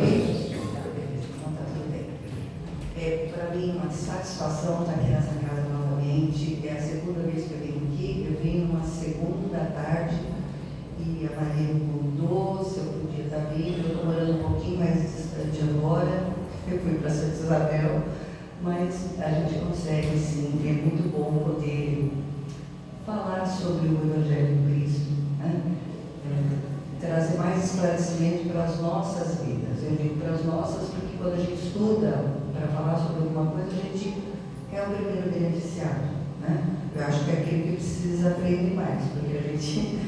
bem? Então tá tudo bem. Para mim é uma satisfação estar aqui nessa casa novamente. É a segunda vez que eu venho aqui. Eu vim numa segunda tarde e a Maria me convidou se eu podia estar vindo. Eu estou morando um pouquinho mais distante agora. Eu fui para Santa Isabel, mas a gente consegue sim. É muito bom poder falar sobre o Evangelho de Cristo, né? Trazer mais esclarecimento para as nossas vidas. Eu digo para as nossas porque quando a gente estuda para falar sobre alguma coisa, a gente é o primeiro beneficiado, né? Eu acho que é aquele que precisa aprender mais, porque a gente,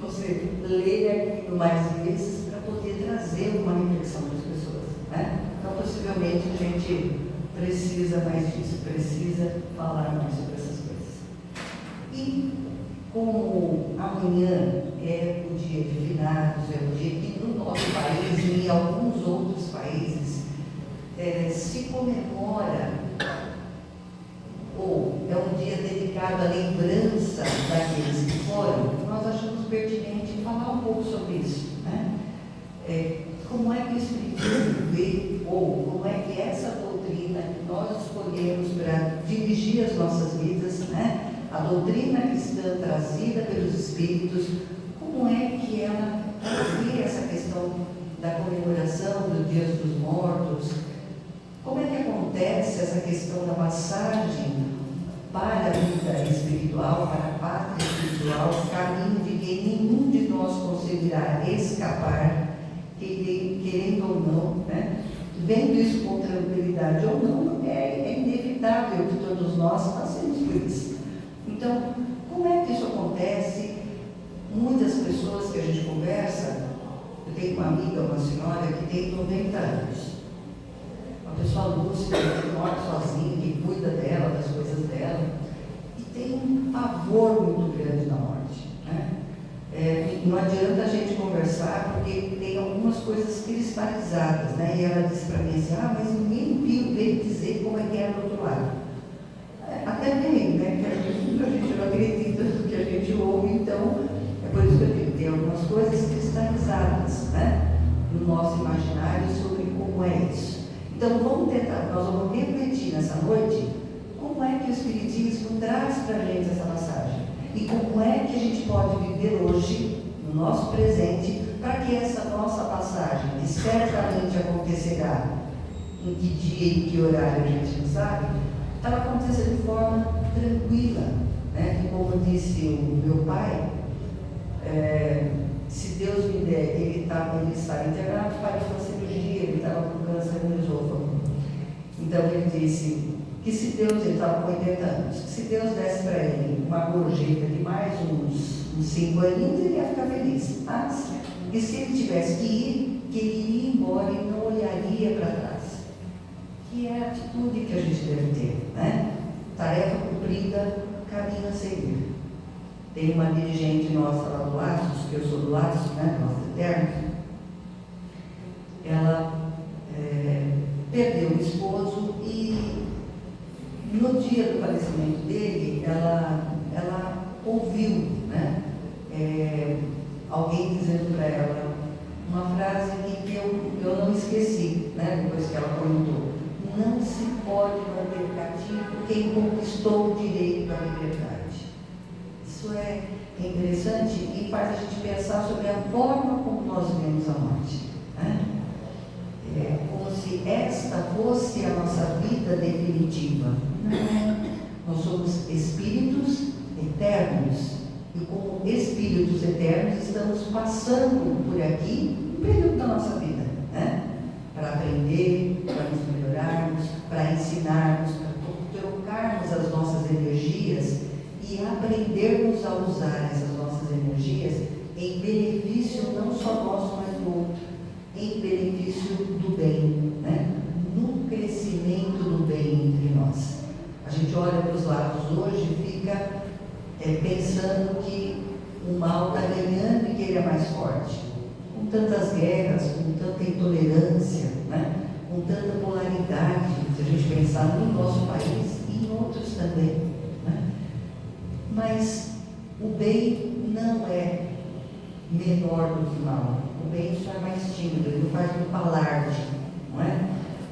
você lê aquilo mais vezes para poder trazer uma reflexão para as pessoas, né? Então, possivelmente, a gente precisa mais disso, precisa falar mais sobre essas coisas. E como amanhã é o dia de finados, é o dia que no nosso país e em alguns outros países se comemora, ou é um dia dedicado à lembrança daqueles que foram, nós achamos pertinente falar um pouco sobre isso, né? Como é que o Espiritismo vê, ou como é que essa doutrina que nós escolhemos para dirigir as nossas vidas, né? A doutrina cristã trazida pelos Espíritos, como é que ela vê essa questão da comemoração dos Dias dos Mortos? Como é que acontece essa questão da passagem para a vida espiritual, para a pátria espiritual, caminho de que nenhum de nós conseguirá escapar, querendo ou não, né? Vendo isso com tranquilidade ou não, é inevitável que todos nós passemos por isso. Então, como é que isso acontece? Muitas pessoas que a gente conversa, eu tenho uma amiga, uma senhora que tem 90 anos, uma pessoa lúcida, que mora sozinha, que cuida dela, das coisas dela, e tem um pavor muito grande da morte, né? Não adianta a gente conversar, porque tem algumas coisas cristalizadas, né? E ela disse para mim assim, mas ninguém veio dizer como é que é do outro lado. Até bem, né? Que a gente não acredita no que a gente ouve, então é por isso que eu digo, tem algumas coisas cristalizadas, né? No nosso imaginário sobre como é isso. Então vamos tentar, nós vamos refletir nessa noite como é que o Espiritismo traz para a gente essa passagem e como é que a gente pode viver hoje, no nosso presente, para que essa nossa passagem, que certamente acontecerá, em que dia e que horário a gente não sabe, ela acontece de forma tranquila, né? E como disse o meu pai, se Deus me der, ele está internado para uma cirurgia, ele estava com câncer no esôfago. Então ele disse que se Deus, ele estava com 80 anos, se Deus desse para ele uma gorjeta de mais uns 5 aninhos, ele ia ficar feliz. E se ele tivesse que ir, que ele iria embora e não olharia para trás. Que é a atitude que a gente deve ter, né? Tarefa cumprida, caminho a seguir. Tem uma dirigente nossa lá do Laços, que eu sou do Laços, né? Nossa Eterna. Ela perdeu o esposo e no dia do falecimento dele, ela ouviu, né? Alguém dizendo para ela uma frase que eu não esqueci, né? Depois que ela comentou. Não se pode manter cativo quem conquistou o direito à liberdade. Isso é interessante e faz a gente pensar sobre a forma como nós vemos a morte, né? É como se esta fosse a nossa vida definitiva. Não. Nós somos espíritos eternos e como espíritos eternos estamos passando por aqui um período da nossa vida, né? Para aprender, para nos melhorarmos, para ensinarmos, para trocarmos as nossas energias e aprendermos a usar essas nossas energias em benefício não só nosso, mas do outro, em benefício do bem, né? No crescimento do bem entre nós. A gente olha para os lados hoje e fica pensando que o mal está ganhando e que ele é mais forte. Com tantas guerras, com tanta intolerância, né? Com tanta polaridade, se a gente pensar no nosso país e em outros também, né? Mas o bem não é menor do que o mal. O bem só é mais tímido, ele não faz muito alarde, não é?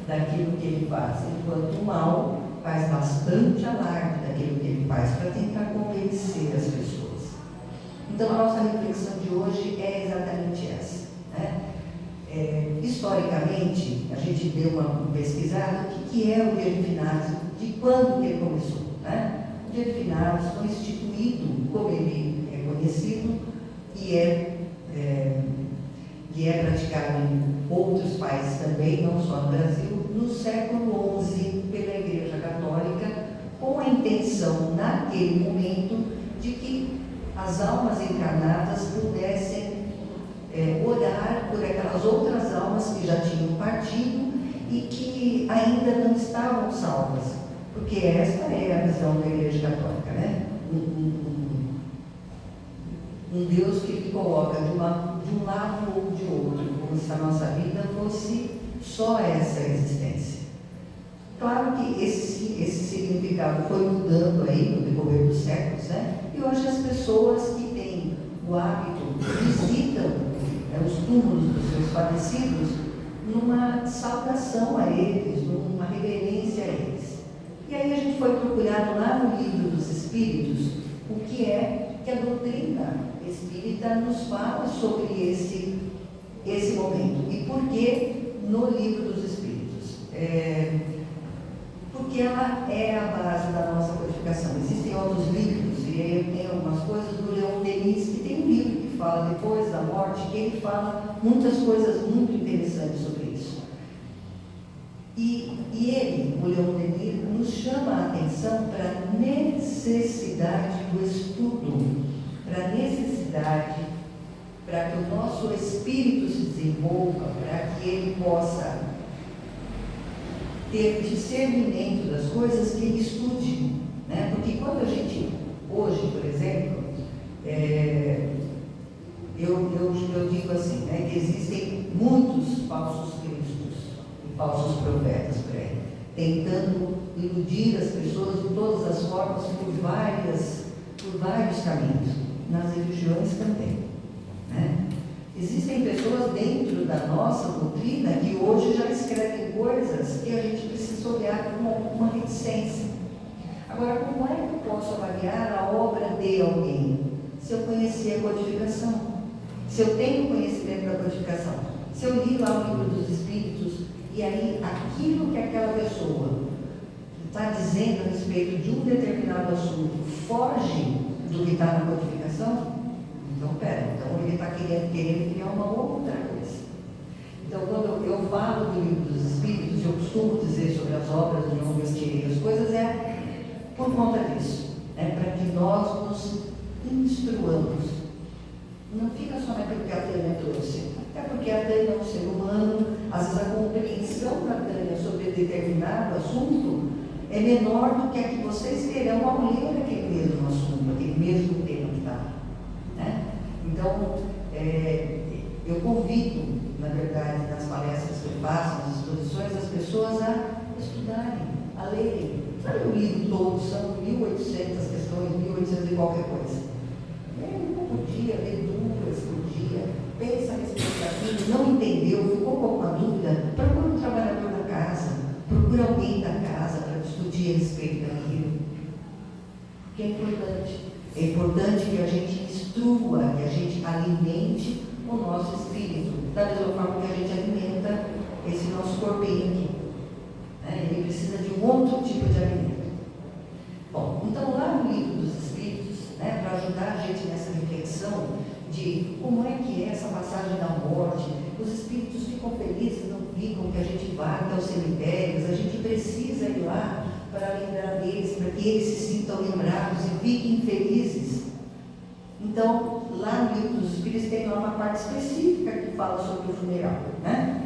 Daquilo que ele faz, enquanto o mal faz bastante alarde daquilo que ele faz para tentar convencer as pessoas. Então, a nossa reflexão de hoje é exatamente essa, né? Historicamente, a gente deu uma pesquisada o que é o Dia de Finados, de quando que ele começou, né? O Dia de Finados foi instituído, como ele é conhecido, e é praticado em outros países também, não só no Brasil, no século XI, pela Igreja Católica, com a intenção, naquele momento, de que as almas encarnadas pudessem orar por aquelas outras almas que já tinham partido e que ainda não estavam salvas, porque esta é a visão da Igreja Católica, né? Um Deus que lhe coloca de um lado ou de outro, como se a nossa vida fosse só essa existência. Claro que esse significado foi mudando aí no decorrer dos séculos, né? E hoje as pessoas que têm o hábito visitam os túmulos dos seus falecidos numa saudação a eles, numa reverência a eles. E aí a gente foi procurando lá no Livro dos Espíritos o que é que a doutrina espírita nos fala sobre esse momento. E por que no Livro dos Espíritos? Porque ela é a base da nossa codificação. Existem outros livros, e aí eu tenho algumas coisas do Leon Denis, que tem um livro que fala depois da morte, que ele fala muitas coisas muito interessantes sobre isso. E ele, o Leon Denis, nos chama a atenção para a necessidade do estudo, para a necessidade para que o nosso espírito se desenvolva, para que ele possa ter discernimento das coisas, que ele estude, né? Porque quando a gente, hoje, por exemplo, eu digo assim, né, que existem muitos falsos cristos e falsos profetas por aí, tentando iludir as pessoas de todas as formas, por vários caminhos, nas religiões também, né? Existem pessoas dentro da nossa doutrina que hoje já escrevem coisas que a gente precisa olhar com uma reticência. Agora, como é que eu posso avaliar a obra de alguém? Se eu conhecer a codificação, se eu tenho conhecimento da codificação, se eu li lá o Livro dos Espíritos, e aí aquilo que aquela pessoa está dizendo a respeito de um determinado assunto foge do que está na codificação, então ele está querendo criar uma outra coisa. Então, quando eu falo do Livro dos Espíritos, eu costumo dizer sobre as obras de onde eu tirei as coisas, por conta disso, para que nós nos instruamos. Não fica só naquilo que a Tânia trouxe, até porque a Tânia é um ser humano, às vezes a compreensão da Tânia sobre determinado assunto é menor do que a que vocês terão ao ler aquele mesmo assunto, aquele mesmo tema que está lá, né? Então, eu convido, na verdade, nas palestras que eu faço, nas exposições, as pessoas a estudarem, a lerem. Sabe o livro todo, são 1.800 questões, 1.800 e qualquer coisa. Lê um por dia, lê 2 por dia, pensa a respeito daquilo, não entendeu, ficou com alguma dúvida, procura um trabalhador da casa, procura alguém da casa para discutir a respeito daquilo. Porque é importante. É importante que a gente instrua, que a gente alimente o nosso espírito, da mesma forma que a gente alimenta esse nosso corpinho aqui. Ele precisa de um outro tipo de alimento. Bom, então lá no Livro dos Espíritos, para ajudar a gente nessa reflexão de como é que é essa passagem da morte, os espíritos ficam felizes, não ficam, que a gente vá até os cemitérios, a gente precisa ir lá para lembrar deles, para que eles se sintam lembrados e fiquem felizes. Então, lá no Livro dos Espíritos tem lá uma parte específica que fala sobre o funeral, né?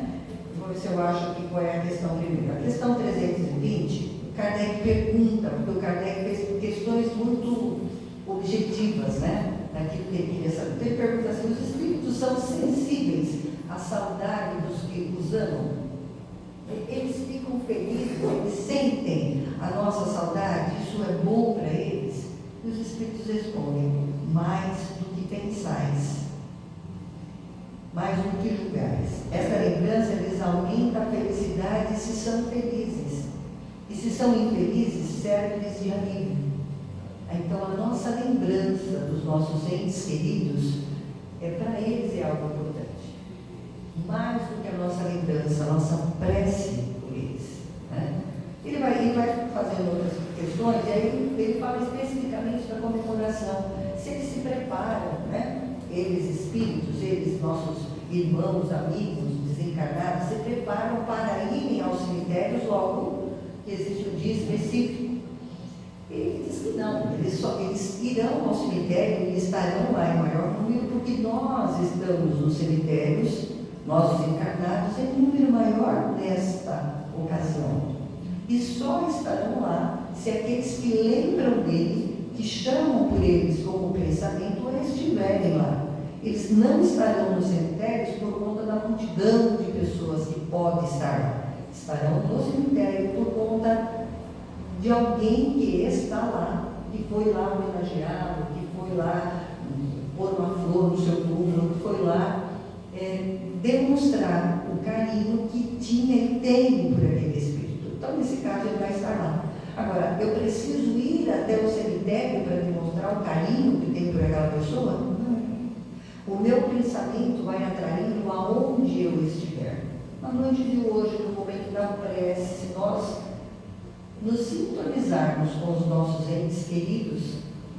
Vou ver se eu acho aqui qual é a questão primeiro. A questão 320, Kardec pergunta, porque o Kardec fez questões muito objetivas, né? Naquilo que ele queria saber. Então, ele pergunta assim: os espíritos são sensíveis à saudade dos que os amam? Eles ficam felizes, eles sentem a nossa saudade, isso é bom para eles? E os espíritos respondem: mais do que pensais. mais do que julgares. Esta lembrança lhes aumenta a felicidade se são felizes. E se são infelizes, serve-lhes de alívio. Então, a nossa lembrança dos nossos entes queridos, para eles é algo importante. Mais do que a nossa lembrança, a nossa prece por eles. Né? Ele vai fazendo outras questões, e aí ele fala especificamente da comemoração. Se eles se preparam, né? Eles espíritos, eles nossos irmãos, amigos, desencarnados, se preparam para irem aos cemitérios logo que existe um dia específico. Ele diz que não, eles irão ao cemitério e estarão lá em maior número, porque nós estamos nos cemitérios, nós desencarnados, em número maior nesta ocasião. E só estarão lá se aqueles que lembram dele, que chamam por eles como pensamento, estiverem lá. Eles não estarão nos cemitérios por conta da multidão de pessoas que pode estar lá. Estarão no cemitério por conta de alguém que está lá, que foi lá homenageado, que foi lá pôr uma flor no seu túmulo, que foi lá demonstrar o carinho que tinha e tem por aquele espírito. Então, nesse caso, ele vai estar lá. Agora, eu preciso ir até o cemitério para demonstrar o carinho que tem por aquela pessoa? Não. O meu pensamento vai atraindo aonde eu estiver. Na noite de hoje, no momento da prece, se nós nos sintonizarmos com os nossos entes queridos,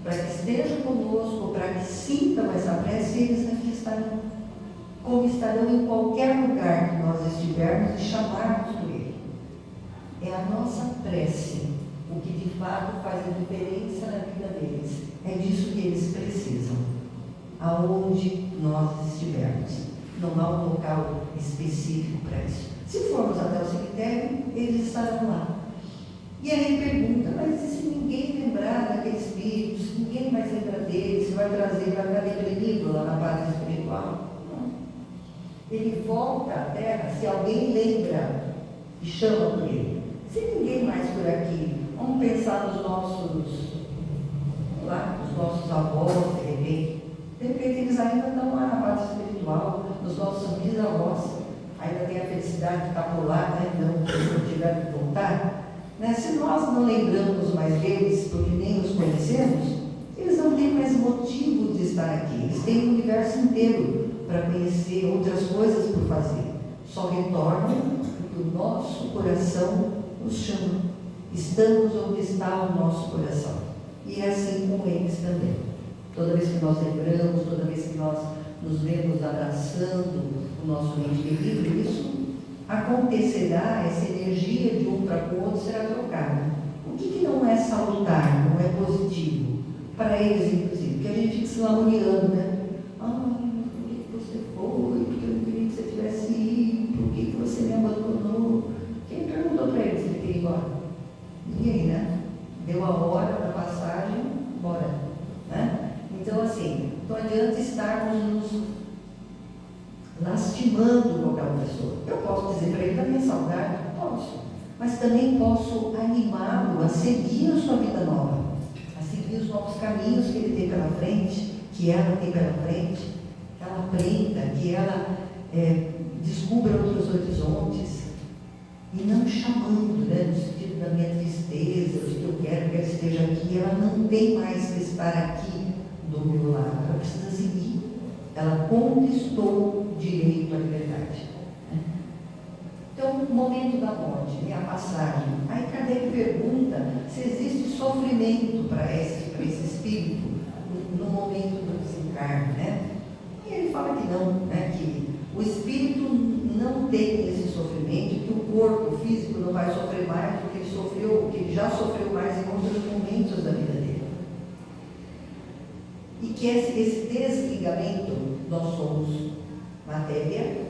para que estejam conosco, para que sintam essa prece, eles aqui estarão, como estarão em qualquer lugar que nós estivermos e chamarmos por ele. É a nossa prece o que de fato faz a diferença na vida deles. É disso que eles precisam, aonde nós estivermos. Não há um local específico para isso. Se formos até o cemitério, eles estarão lá. E aí ele pergunta, mas e se ninguém lembrar daqueles espíritos, se ninguém mais lembra deles, se vai trazer, vai ficar deprimido lá na parte espiritual? Não. Ele volta à Terra se alguém lembra e chama por ele. Se ninguém mais por aqui, vamos pensar nos nossos avós, de repente eles ainda estão lá na parte espiritual, nos nossos bisavós, ainda tem a felicidade de estar por lá, né? Não tiver que voltar. Né? Se nós não lembramos mais deles, porque nem os conhecemos, eles não têm mais motivo de estar aqui. Eles têm o universo inteiro para conhecer outras coisas por fazer. Só retornam porque o nosso coração nos chama. Estamos onde está o nosso coração. E é assim com eles também. Toda vez que nós lembramos, toda vez que nós nos vemos abraçando o nosso ente querido, isso acontecerá, essa energia de um para o outro será trocada. O que não é salutar, não é positivo? Para eles, inclusive, que a gente fica se lamuriando, né? Por que você foi? Porque eu não queria que você tivesse ido? Por que você me abandonou? Quem perguntou para eles se ele queria ir embora? Ninguém, né? Deu a hora da passagem, bora. Né? Então, assim, não adianta estarmos nos lastimando qualquer pessoa. Eu posso dizer para ele também saudade? Posso. Mas também posso animá-lo a seguir a sua vida nova, a seguir os novos caminhos que ele tem pela frente, que ela tem pela frente, que ela aprenda, que ela descubra outros horizontes, e não chamando, né, no sentido da minha tristeza, de que eu quero que ela esteja aqui. Ela não tem mais que estar aqui do meu lado, ela precisa seguir. Ela conquistou o direito à liberdade. Então, o momento da morte, a passagem. Aí Kardec pergunta se existe sofrimento para esse espírito no momento do desencarne, né? E ele fala que não, né? Que o espírito não tem esse sofrimento, que o corpo físico não vai sofrer mais do que ele sofreu, que ele já sofreu mais em outros momentos da vida dele. E que esse desligamento, nós somos matéria,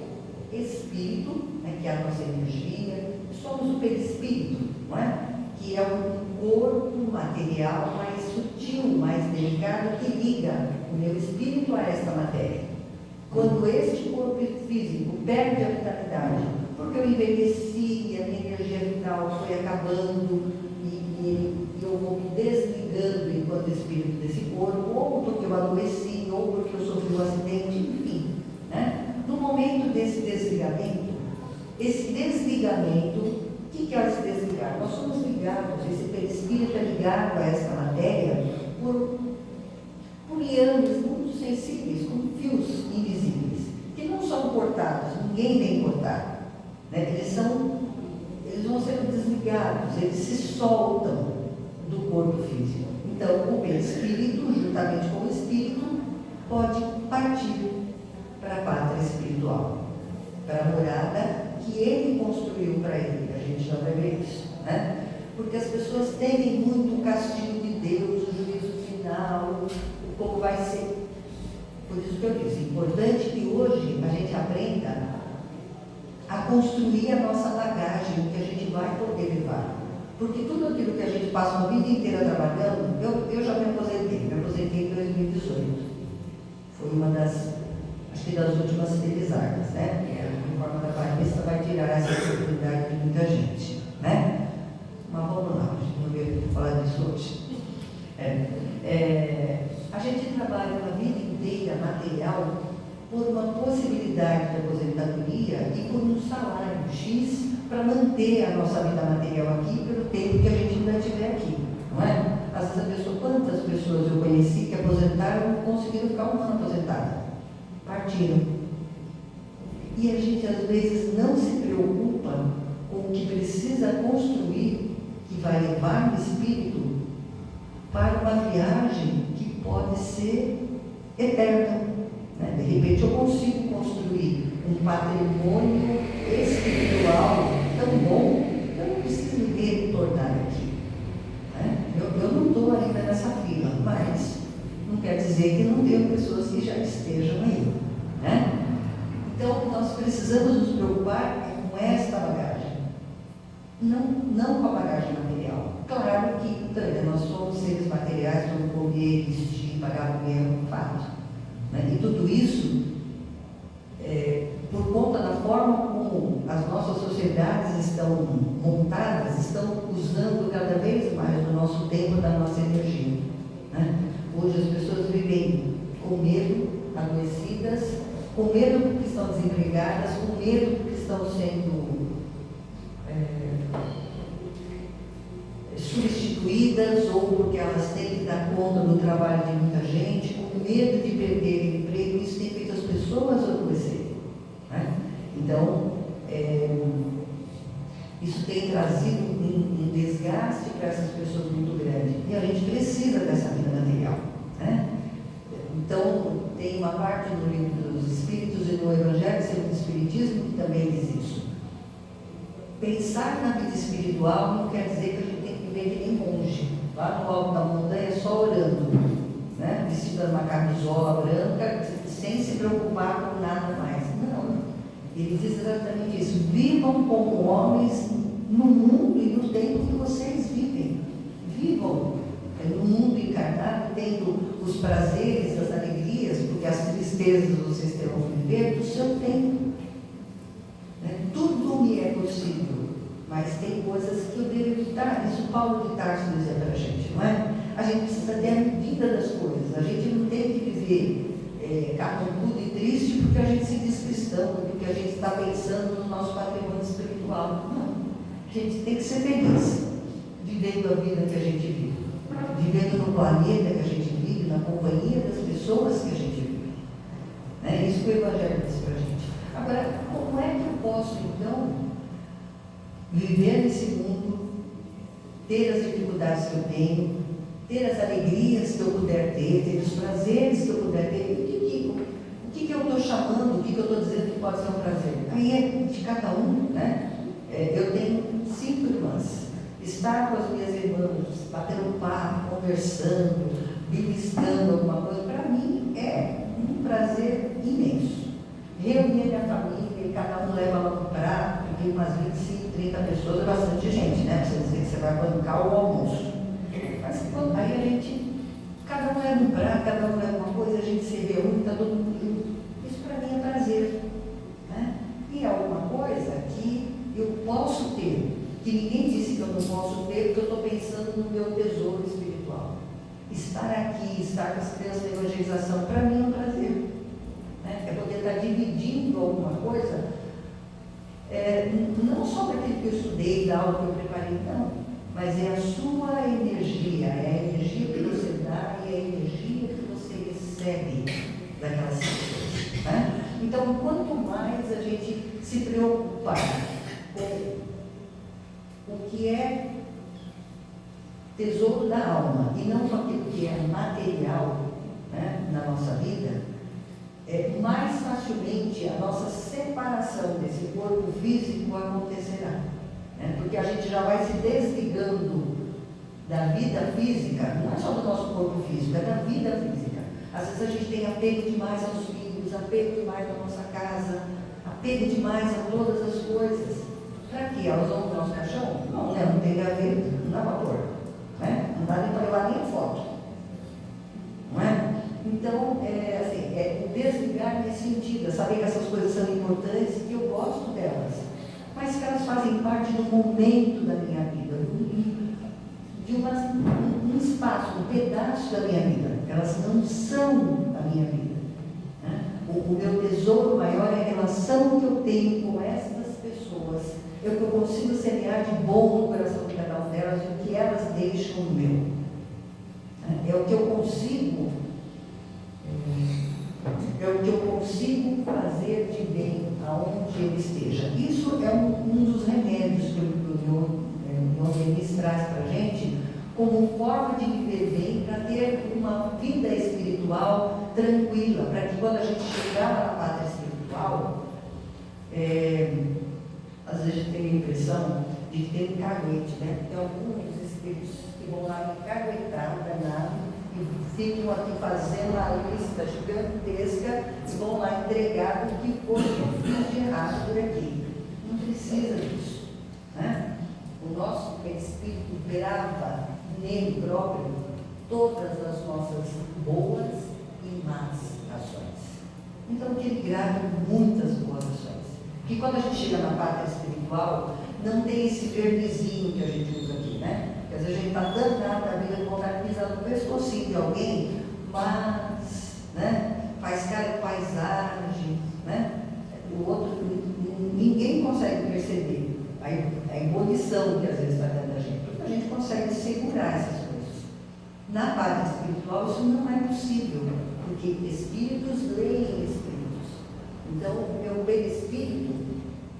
espírito, né, que é a nossa energia, somos o perispírito, não é? Que é um corpo material mais sutil, mais delicado, que liga o meu espírito a esta matéria. Quando este corpo físico perde a vitalidade, porque eu envelheci, a minha energia vital foi acabando, e eu vou me desligando enquanto espírito desse corpo, ou porque eu adoeci, ou porque eu sofri um acidente, enfim, né? No desse desligamento, o que é esse desligar? Nós somos ligados, esse perispírito é ligado a esta matéria por liames muito sensíveis, como fios invisíveis, que não são cortados, ninguém vem cortar, né? Eles vão sendo desligados, eles se soltam do corpo físico. Então, o perispírito, juntamente com o espírito, pode partir para a pátria espiritual, para a morada que ele construiu para ele. A gente já vai ver isso, né? Porque as pessoas temem muito o castigo de Deus, o juízo final, como vai ser. Por isso que eu disse, é importante que hoje a gente aprenda a construir a nossa bagagem, o que a gente vai poder levar. Porque tudo aquilo que a gente passa uma vida inteira trabalhando, eu já me aposentei em 2018. Foi uma das últimas felizardas, né? Porque a reforma da barrista vai tirar essa oportunidade de muita gente, né? Mas vamos lá, a gente não veio falar disso hoje. A gente trabalha uma vida inteira material por uma possibilidade de aposentadoria e por um salário X para manter a nossa vida material aqui pelo tempo que a gente ainda estiver aqui, não é? Às vezes quantas pessoas eu conheci que aposentaram e não conseguiram ficar um ano aposentada, partiram. E a gente às vezes não se preocupa com o que precisa construir, que vai levar o espírito para uma viagem que pode ser eterna, né? De repente eu consigo construir um patrimônio espiritual tão bom que eu não preciso retornar aqui, né? Eu não estou ainda nessa fila, mas não quer dizer que não tenham pessoas que já estejam aí, né? Então nós precisamos nos preocupar com esta bagagem, não com a bagagem material. Claro que nós somos seres materiais, vamos comer, vestir, pagar aluguel, fato, né? E tudo isso por conta da forma como as nossas sociedades estão montadas, estão usando cada vez mais do nosso tempo, da nossa energia, né? Hoje as pessoas vivem com medo, adoecidas, com medo porque estão desempregadas, com medo porque estão sendo substituídas ou porque elas têm que dar conta do trabalho de muita gente, com medo de perder o emprego. Isso tem feito as pessoas adoecerem, né? Então, isso tem trazido um desgaste para essas pessoas muito grande. E a gente precisa dessa vida material, né? Então, tem uma parte no livro dos Espíritos e no Evangelho segundo o Espiritismo que também diz isso. Pensar na vida espiritual não quer dizer que a gente tem que viver que nem monge, lá no alto da montanha só orando, né? Vestido numa camisola branca, sem se preocupar com nada mais. Não. Ele diz exatamente isso. Vivam como homens no mundo e no tempo que vocês vivem. Vivam no mundo encarnado, tendo os prazeres, as alegrias, porque as tristezas vocês terão que viver do seu tempo. Tudo me é possível, mas tem coisas que eu devo evitar. Isso Paulo de Tarso dizia para a gente, não é? A gente precisa ter a medida das coisas. A gente não tem que viver carrancudo e triste porque a gente se diz cristão, porque a gente está pensando no nosso patrimônio espiritual. Não. A gente tem que ser feliz, vivendo a vida que a gente vive, vivendo no planeta que a gente vive, na companhia das pessoas que a gente vive. É isso que o Evangelho diz para a gente. Agora, como é que eu posso, então, viver nesse mundo, ter as dificuldades que eu tenho, ter as alegrias que eu puder ter os prazeres que eu puder ter? O que eu estou chamando, o que eu estou dizendo que pode ser um prazer? Aí é de cada um, né? Eu tenho 5 irmãs. Estar com as minhas irmãs, batendo papo, conversando, beliscando alguma coisa, para mim é um prazer imenso. Reunir a minha família, e cada um leva lá no prato, porque umas 25, 30 pessoas é bastante gente, né? Você dizer que você vai bancar o almoço. Mas aí a gente, cada um leva um prato, cada um leva uma coisa, a gente se reúne, está todo mundo junto. Isso para mim é prazer, né? E é alguma coisa que eu posso ter, que ninguém disse que eu não posso ter, porque eu estou pensando no meu tesouro espiritual. Estar aqui, estar com as crianças da evangelização, para mim é um prazer, né? É poder está dividindo alguma coisa, não só daquilo que eu estudei, da aula que eu preparei, não, mas é a sua energia, é a energia que você dá e é a energia que você recebe daquelas pessoas, né? Então, quanto mais a gente se preocupar com o que é tesouro da alma e não com aquilo que é material, né, na nossa vida, mais facilmente a nossa separação desse corpo físico acontecerá, né? Porque a gente já vai se desligando da vida física, não é só do nosso corpo físico, é da vida física. Às vezes a gente tem apego demais aos filhos, apego demais à nossa casa, apego demais a todas as coisas. Para quê? Elas vão para o nosso caixão? Não, né? Não tem gaveta, não dá para pôr, né? Não dá nem para levar nem foto, não é? Então, o desligar nesse sentido, saber que essas coisas são importantes e que eu gosto delas, mas que elas fazem parte do momento da minha vida, de um espaço, um pedaço da minha vida. Elas não são a minha vida, né? O meu tesouro maior é a relação que eu tenho com estas pessoas, é o que eu consigo semear de bom no coração de cada uma delas e o que elas deixam no meu. É o que eu consigo consigo fazer de bem aonde ele esteja. Isso é um dos remédios que o Dionísio traz para a gente como forma de viver bem, para ter uma vida espiritual tranquila, para que quando a gente chegar lá na pátria espiritual, às vezes a gente tem a impressão de ter um caguete, né? Tem alguns espíritos que vão lá me caguetar, danado, e ficam aqui fazendo uma lista gigantesca e vão lá entregar o que foi que eu fiz de errado por aqui. Não precisa disso, né? O nosso espírito grava nele próprio todas as nossas boas e más ações. Então, que ele grave muitas boas ações. Que quando a gente chega na pátria espiritual, não tem esse verdezinho que a gente usa aqui, né? Porque às vezes a gente está danado na vida, com vontade de pisar no pescocinho de alguém, mas, né, faz cara de paisagem, né? O outro, ninguém consegue perceber a ebulição que às vezes está dentro da gente, porque a gente consegue segurar essas coisas. Na parte espiritual isso não é possível, porque espíritos leem espíritos. Então o meu perispírito,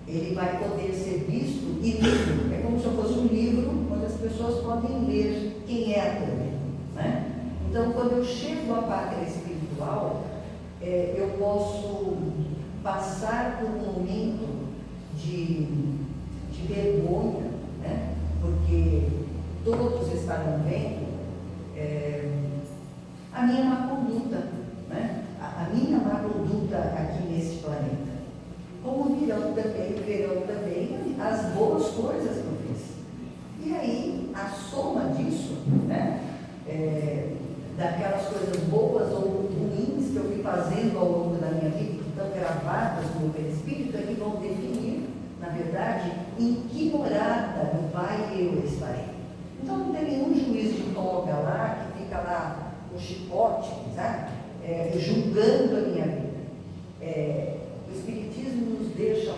ele vai poder ser visto e lido. É como se eu fosse um livro onde as pessoas podem ler quem é a Tânia, né? Então quando eu chego à pátria espiritual, eu posso passar por um momento de vergonha, né? Porque todos estarão vendo a minha má conduta, né? A minha má conduta aqui nesse planeta. Como verão também as boas coisas que eu fiz. E aí, a soma disso, né? Daquelas coisas boas ou ruins que eu fui fazendo ao longo da minha vida, que estão gravadas no meu perispírito, é que vão definir, na verdade, em que morada do Pai eu estarei. Então não tem nenhum juiz de toga lá, que fica lá com chicote, sabe? Julgando a minha vida. O Espiritismo nos deixa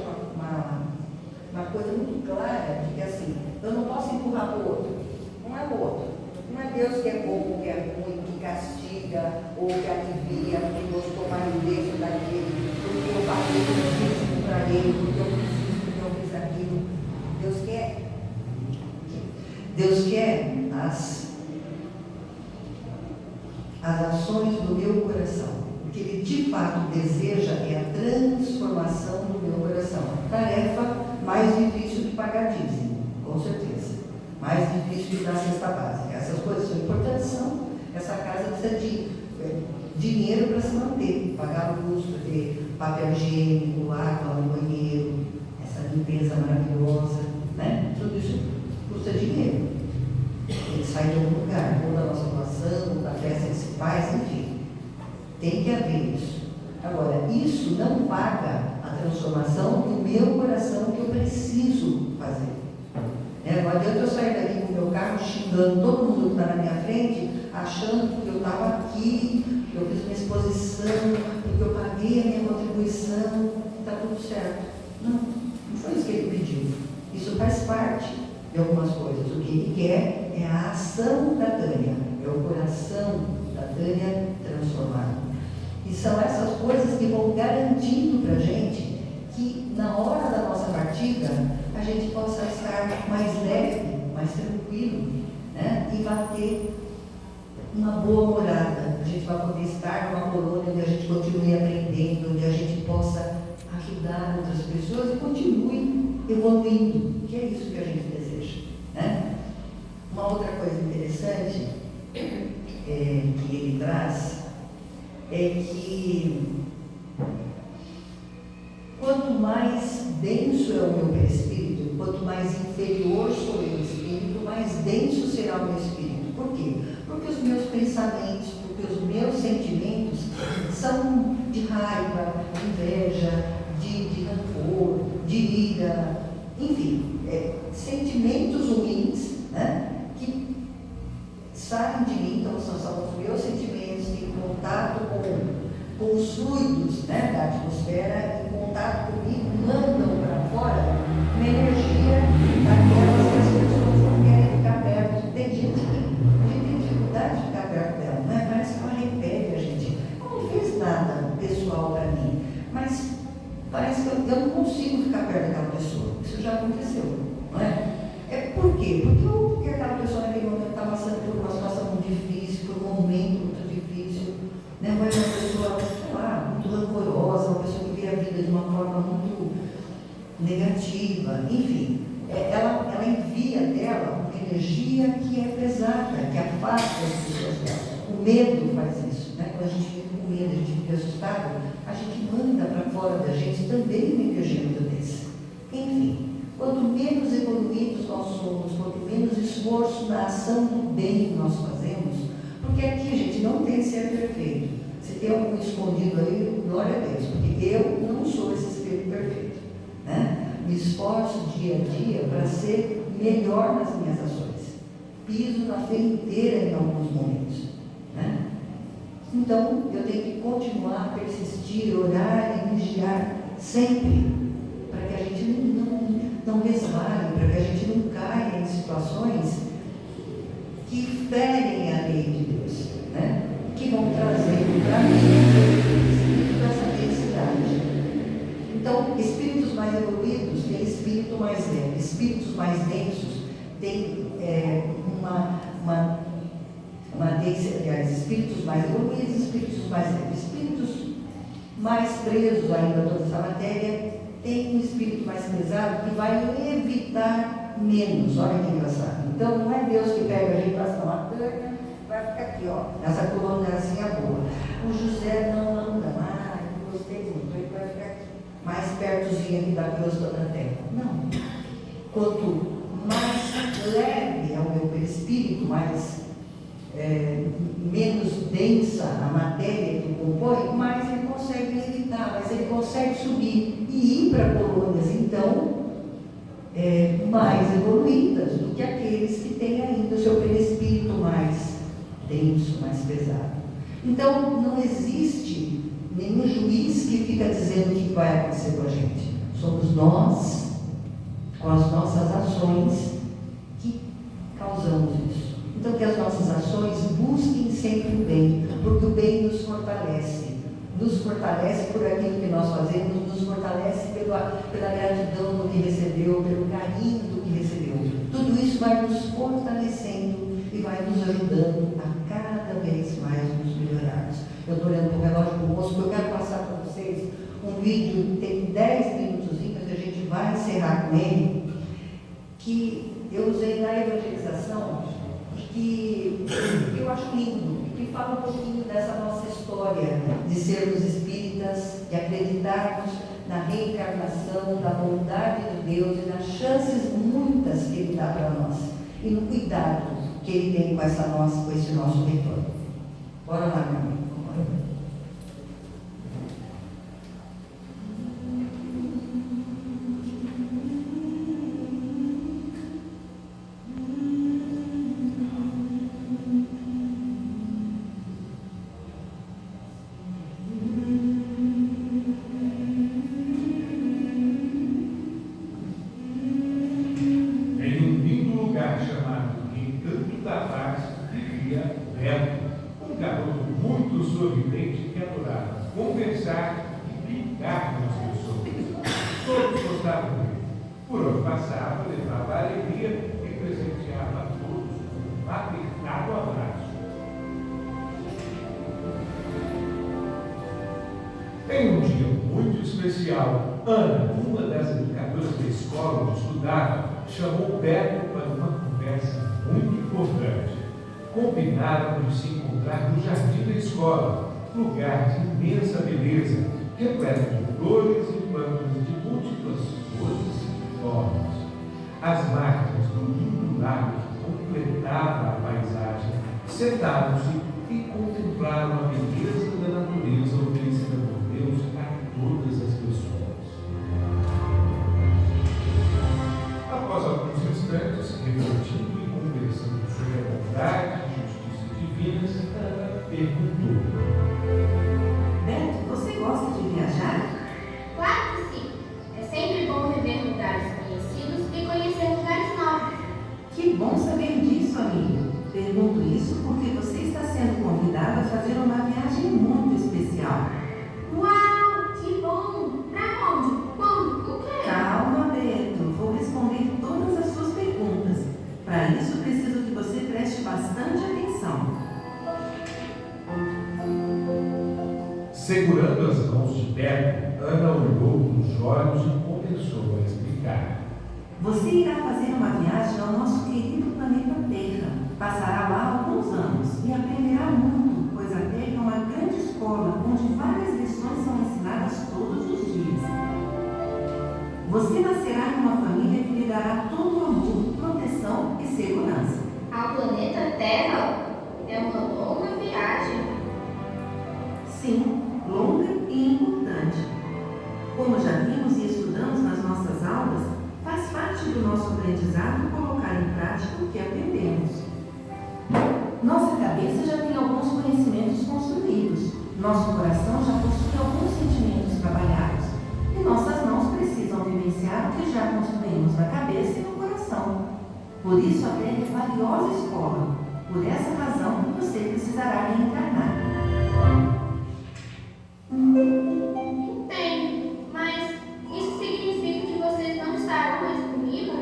uma coisa muito clara de que assim, eu não posso empurrar o outro, não é o outro. Não é Deus que é bom, que é ruim, que castiga, ou que alivia, que gostou mais desse daquele, porque eu paguei o físico para ele, porque eu fiz isso, porque eu fiz aquilo. Deus quer as ações do meu coração. O que ele de fato deseja é a transformação do meu coração. Tarefa mais difícil de pagar dízimo, com certeza. Mais difícil de dar cesta básica. Essas coisas são importantes, são. Essa casa precisa de dinheiro para se manter, pagar o custo de papel higiênico, água no banheiro, essa limpeza maravilhosa, né? Tudo isso custa dinheiro. Ele sai de algum lugar, ou da nossa doação, ou da festa que se faz, enfim. Tem que haver isso. Agora, isso não paga a transformação do meu coração que eu preciso fazer. Não adianta eu sair daqui com o meu carro xingando todo mundo que está na minha frente, achando que eu estava aqui eu fiz uma exposição, porque eu paguei a minha contribuição, está tudo certo. Não, não foi isso que ele pediu. Isso faz parte de algumas coisas. O que ele quer é a ação da Tânia, é o coração da Tânia transformado. E são essas coisas que vão garantindo para a gente que na hora da nossa partida a gente possa estar mais leve, mais tranquilo, né? E vai ter uma boa morada. A gente vai poder estar numa colônia onde a gente continue aprendendo, onde a gente possa ajudar outras pessoas e continue evoluindo, que é isso que a gente deseja, né? Uma outra coisa interessante que ele traz é que quanto mais denso é o meu perispírito, quanto mais inferior sou eu espírito, mais denso será o meu espírito. Por quê? Porque os meus pensamentos, porque os meus sentimentos são de raiva, de inveja, de rancor, de ira, enfim, sentimentos ruins, né, que saem de mim, então são os meus sentimentos que em contato com os fluidos, né, da atmosfera, em contato comigo, mandam para fora uma energia daquelas que as pessoas não querem ficar perto. Tem gente que a gente tem dificuldade de ficar perto dela, né? Parece que ela repele a gente. Ela não fez nada pessoal para mim, mas parece que eu não consigo ficar perto daquela pessoa. Isso já aconteceu, não é? Por quê? Porque aquela pessoa naquele momento está passando por uma situação muito difícil, por um momento muito difícil, né? Mas uma pessoa, sei lá, muito rancorosa, uma pessoa que vê a vida de uma forma muito negativa, enfim, ela envia dela uma energia que é pesada, que afasta as pessoas dela. O medo faz isso, né? Quando a gente fica com medo, a gente fica assustado, a gente manda para fora da gente também uma energia muito densa. Enfim, quanto menos evoluídos nós somos, quanto menos esforço na ação do bem que nós fazemos, porque aqui, gente, não tem ser perfeito. Se tem algum escondido aí, glória a Deus, porque eu não sou esse espírito perfeito, né? Me esforço dia a dia para ser melhor nas minhas ações. Piso na fé inteira em alguns momentos, né? Então, eu tenho que continuar a persistir, orar e vigiar sempre, para que a gente não resvale, para que a gente não caia em situações que ferem a lei de Deus, né? Que vão trazer para mim essa densidade. Então, espíritos mais evoluídos têm espírito mais leve, espíritos mais densos têm espíritos mais evoluídos, espíritos mais leves, espíritos mais presos ainda a toda essa matéria, tem um espírito mais pesado que vai evitar menos. Olha que engraçado. Então, não é Deus que pega a gente e fala assim, a Tânia vai ficar aqui, ó, nessa colôniazinha boa. O José não gostei muito, ele vai ficar aqui, mais pertozinho aqui da cruz da terra. Não. Quanto mais leve é o meu perispírito, menos densa a matéria que compõe, mais ele consegue evitar, mas ele consegue subir e ir para colônias, então, mais evoluídas do que aqueles que têm ainda o seu perispírito mais denso, mais pesado. Então, não existe nenhum juiz que fica dizendo o que vai acontecer com a gente. Somos nós, com as nossas ações, que causamos isso. Então, que as nossas ações busquem sempre o bem, porque o bem nos fortalece por aquilo que nós fazemos, nos fortalece pela gratidão do que recebeu, pelo carinho do que recebeu. Tudo isso vai nos fortalecendo e vai nos ajudando a cada vez mais nos melhorarmos. Eu estou olhando para o relógio do moço, porque eu quero passar para vocês um vídeo, tem 10 minutozinhos, a gente vai encerrar com ele, que eu usei na evangelização, que eu acho lindo, que fala um pouquinho dessa nossa história de sermos espíritas, de acreditarmos na reencarnação, da bondade de Deus e nas chances muitas que Ele dá para nós, e no cuidado que Ele tem com esse nosso retorno. Bora lá, meu amigo. especial. Ana, uma das educadoras da escola onde estudava, chamou Beto para uma conversa muito importante. Combinaram de se encontrar no jardim da escola, lugar de imensa beleza, repleto de flores e plantas de múltiplas cores e formas. As marcas do lindo lago que completava a paisagem sentaram-se e contemplaram a beleza da natureza oferecida por Deus a todas as pessoas. Após alguns instantes, refletindo e conversando sobre a bondade e justiça divinas, Ana perguntou: Beto, você gosta de viajar? Claro que sim. É sempre bom rever lugares conhecidos e conhecer lugares novos. Que bom saber disso, amigo. Pergunto isso porque você está sendo convidado a fazer uma viagem muito especial. Uau, que bom! Pra onde? Quando? O quê? Calma, Beto. Vou responder todas as suas perguntas. Para isso, preciso que você preste bastante atenção. Segurando as mãos de Beto, Ana olhou nos olhos e começou a explicar. Você irá fazer uma viagem ao nosso querido planeta Terra. Passará lá alguns anos e aprenderá muito, pois a Terra é uma grande escola onde várias lições são ensinadas todos os dias. Você nascerá em uma família que lhe dará todo o amor, proteção e segurança. Ao planeta Terra? É uma longa viagem. Sim, longa e importante. Como já vimos e estudamos nas nossas aulas, faz parte do nosso aprendizado colocar em prática o que aprendemos. Nossa cabeça já tem alguns conhecimentos construídos, nosso coração já possui alguns sentimentos trabalhados, e nossas mãos precisam vivenciar o que já construímos na cabeça e no coração. Por isso, a Terra é valiosa escola. Por essa razão, você precisará reencarnar. Entendo, mas isso significa que vocês não estarão mais comigo?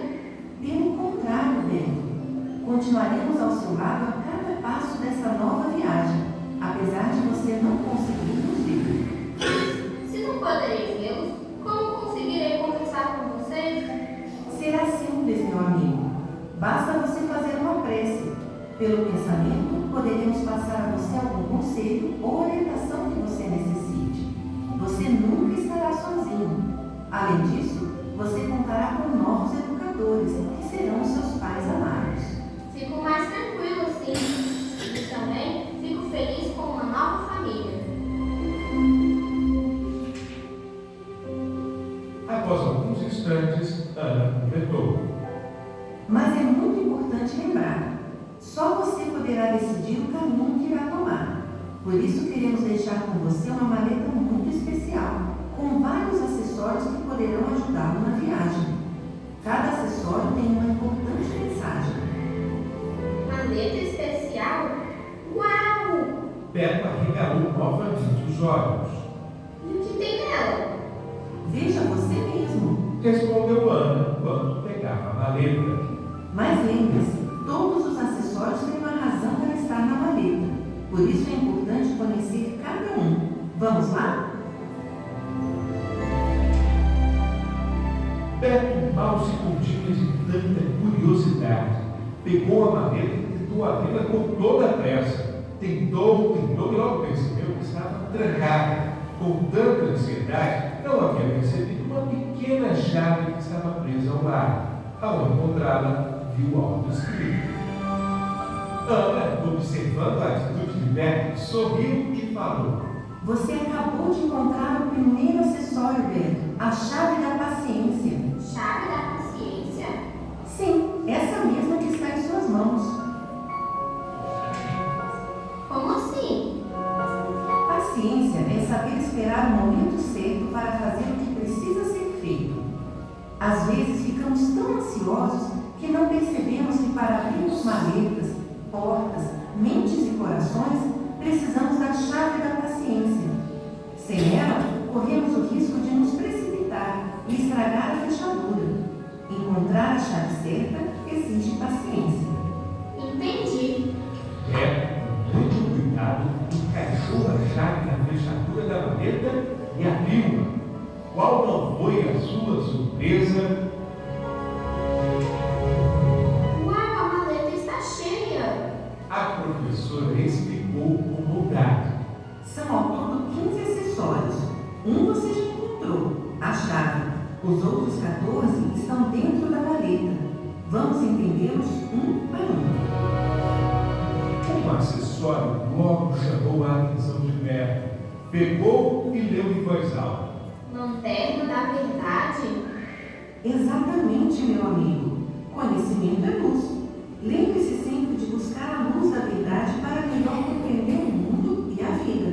Pelo contrário, Beto, continuaremos ao seu lado a cada passo dessa nova viagem, apesar de você não conseguir nos ver. Se não poderei vê-los, como conseguirei conversar com vocês? Será simples, meu amigo. Basta você fazer uma prece. Pelo pensamento, poderemos passar a você algum conselho ou orientação que você necessite. Você nunca estará sozinho. Além disso, você contará com novos educadores, que serão os seus pais amados. Fico mais tranquilo assim. E também fico feliz com uma nova família. Após alguns instantes, Ana completou: Mas é muito importante lembrar, só você poderá decidir o caminho que irá tomar. Por isso queremos deixar com você uma maleta muito especial, com vários acessórios que poderão ajudá-lo na viagem. Cada acessório tem uma importante mensagem. Maleta especial? Uau! Beto arregalou novamente os olhos. E o que tem nela? Veja você mesmo. Respondeu Ana enquanto pegava a maleta. Mas lembre-se, todos os acessórios têm uma razão para estar na maleta. Por isso é importante conhecer cada um. Vamos lá? Beto mal se continha de tanta curiosidade. Pegou a maleta e tentou abri-la com toda a pressa. Tentou e logo percebeu que estava trancada. Com tanta ansiedade, não havia percebido uma pequena chave que estava presa ao lado. Ao encontrá-la, viu algo escrito. Ana, observando a atitude de Beto, sorriu e falou: Você acabou de encontrar o primeiro acessório, Beto, a chave da paciência. Chave da paciência? Sim, essa mesma que está em suas mãos. Como assim? Paciência é saber esperar o momento certo para fazer o que precisa ser feito. Às vezes ficamos tão ansiosos que não percebemos que para abrirmos maletas, portas, mentes e corações, precisamos da chave da paciência. Sem ela, corremos o risco de nos precipitar e estragar a fechadura. Encontrar a chave certa exige paciência. Entendi. Beto, com muito cuidado, encaixou a chave na fechadura da maleta e abriu-a. Qual não foi a sua surpresa? Uau, a maleta está cheia! A professora explicou com bondade. São ao todo 15 acessórios. Um você já encontrou, a chave. Os outros 14 estão dentro da maleta. Vamos entendê-los um a um. Um acessório logo chamou a atenção de Beto. Pegou e leu em voz alta. Lanterna da verdade? Exatamente, meu amigo. Conhecimento é luz. Lembre-se sempre de buscar a luz da verdade para melhor compreender o mundo e a vida.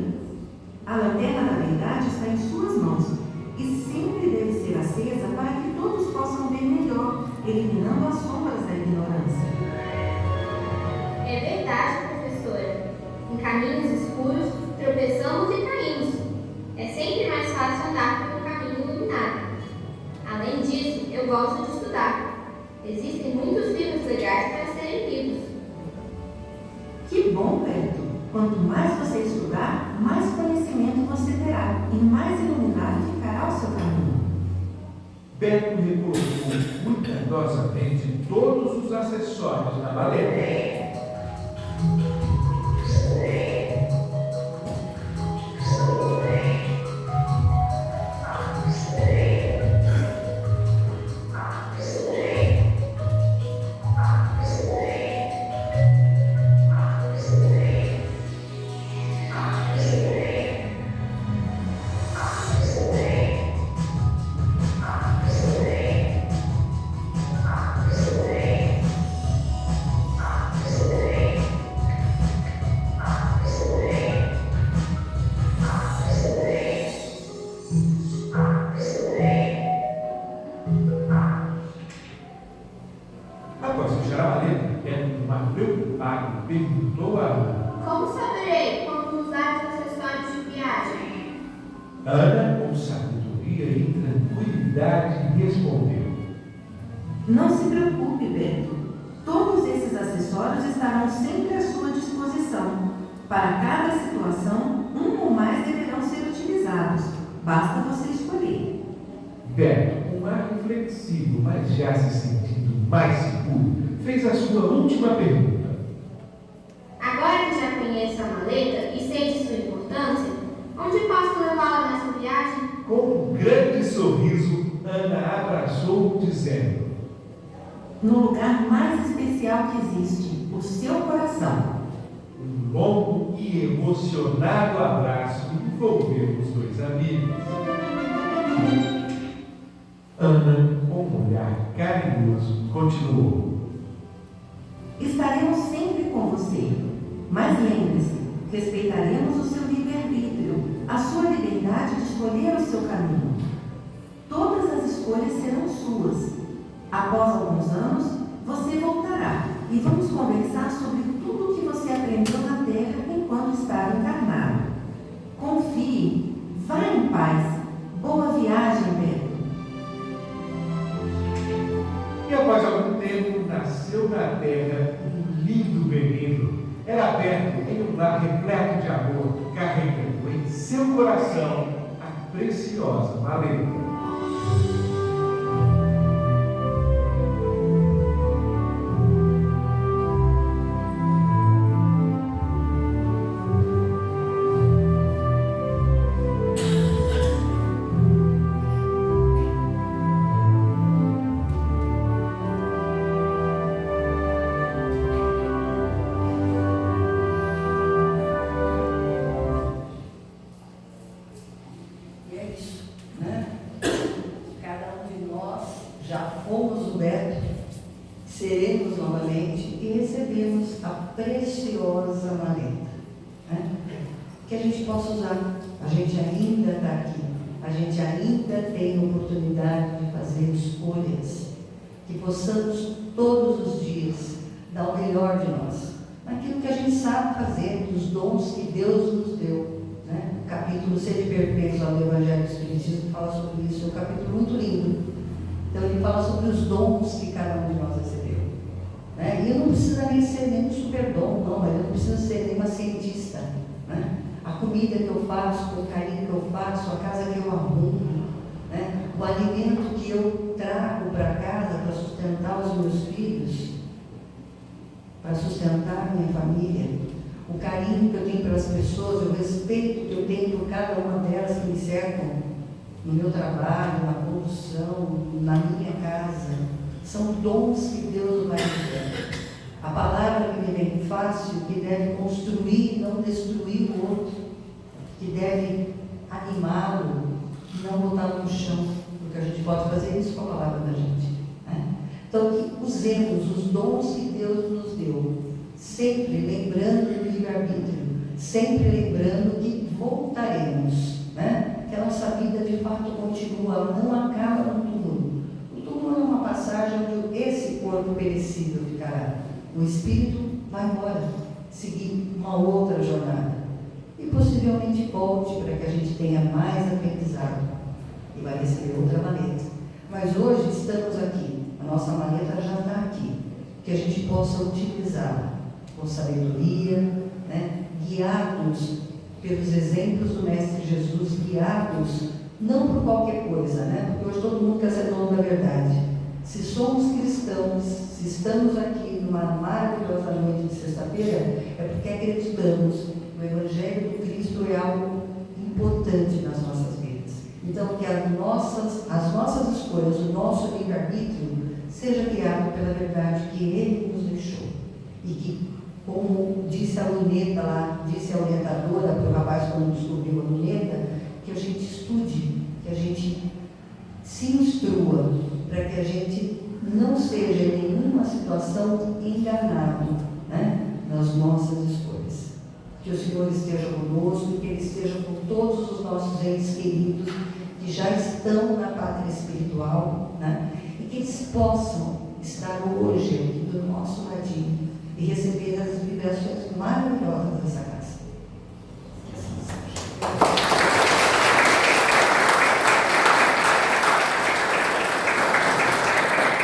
A lanterna da verdade está em suas mãos e sempre deve ser acesa para que todos possam ver melhor, eliminando as sombras da ignorância. É verdade, professora. Em caminhos escuros, tropeçamos e caímos. É sempre mais fácil andar por um caminho iluminado. Além disso, eu gosto de estudar. Existem muitos livros legais para serem lidos. Que bom, Beto! Quanto mais você estudar, mais conhecimento você terá e mais iluminado ficará o seu caminho. Beto recolocou cuidadosamente todos os acessórios na maleta. Após fechar a maleta, Beto, mais preocupado, perguntou a Ana. Como saberei como usar os acessórios de viagem? Ana, com sabedoria e tranquilidade, respondeu. Não se preocupe, Beto. Todos esses acessórios estarão sempre à sua disposição. Para cada situação, um ou mais deverão ser utilizados. Basta você escolher. Beto, com ar reflexivo, mas já se sentindo mais seguro, fez a sua última pergunta. Agora que já conheço a maleta e sei de sua importância, onde posso levá-la nessa viagem? Com um grande sorriso, Ana abraçou, dizendo: No lugar mais especial que existe, o seu coração. Um longo e emocionado abraço envolveu os dois amigos. Ana, com um olhar carinhoso, continuou. Estaremos sempre com você. Mas lembre-se, respeitaremos o seu livre-arbítrio, a sua liberdade de escolher o seu caminho. Todas as escolhas serão suas. Após alguns anos, você voltará e vamos conversar sobre tudo o que você aprendeu na Terra enquanto estava encarnado. Confie, vá em paz. Boa viagem, Beto. E após algum tempo, nasceu na terra um lindo menino. Era Beto em um lar repleto de amor, carregando em seu coração a preciosa maleta. E é isso, né? Cada um de nós já fomos o Beto, seremos novamente e recebemos a preciosa maleta, né? Que a gente possa usar. A gente ainda está aqui, a gente ainda tem oportunidade de fazer escolhas, que possamos todos os dias dar o melhor de nós, naquilo que a gente sabe fazer, dos dons que Deus nos deu. Né? O capítulo Sede Perpétua do Evangelho do Espiritismo fala sobre isso, é um capítulo muito lindo. Então ele fala sobre os dons que cada um de nós recebeu. Né? E eu não preciso nem ser nenhum super dom, não, eu não preciso ser nenhuma cientista. Né? A comida que eu faço, o carinho que eu faço, a casa que eu arrumo, né? o alimento que eu trago para casa para sustentar os meus filhos, para sustentar minha família, o carinho que eu tenho pelas pessoas, o respeito que eu tenho por cada uma delas que me cercam, no meu trabalho, na condução, na minha casa, são dons que Deus vai me dar. A palavra que me vem fácil, que deve construir e não destruir o outro, que deve animá-lo e não botá-lo no chão, porque a gente pode fazer isso com a palavra da gente, né? Então, que usemos os dons que Deus nos deu, sempre lembrando do livre-arbítrio, sempre lembrando que voltaremos, né? Que a nossa vida de fato continua, não acaba no túmulo. O túmulo é uma passagem onde esse corpo perecível ficará. O espírito vai embora, seguir uma outra jornada. E possivelmente volte para que a gente tenha mais aprendizado e vai receber outra maleta. Mas hoje estamos aqui, a nossa maleta já está aqui, que a gente possa utilizá-la com sabedoria, né? Guiados pelos exemplos do Mestre Jesus, guiados não por qualquer coisa, né? Porque hoje todo mundo quer ser dono da verdade. Se somos cristãos, se estamos aqui numa maravilhosa noite de sexta-feira, é porque acreditamos que o Evangelho do Cristo é algo importante nas nossas vidas. Então, que as nossas escolhas, o nosso livre-arbítrio, seja guiado pela verdade que Ele nos deixou. E que, como disse a luneta lá, disse a orientadora para o rapaz quando descobriu a luneta, que a gente estude, que a gente se instrua, para que a gente não seja em nenhuma situação enganado, né, nas nossas escolhas. Que o Senhor esteja conosco e que Ele esteja com todos os nossos entes queridos que já estão na pátria espiritual, né, e que eles possam estar hoje aqui do nosso ladinho e receber as vibrações maravilhosas dessa casa.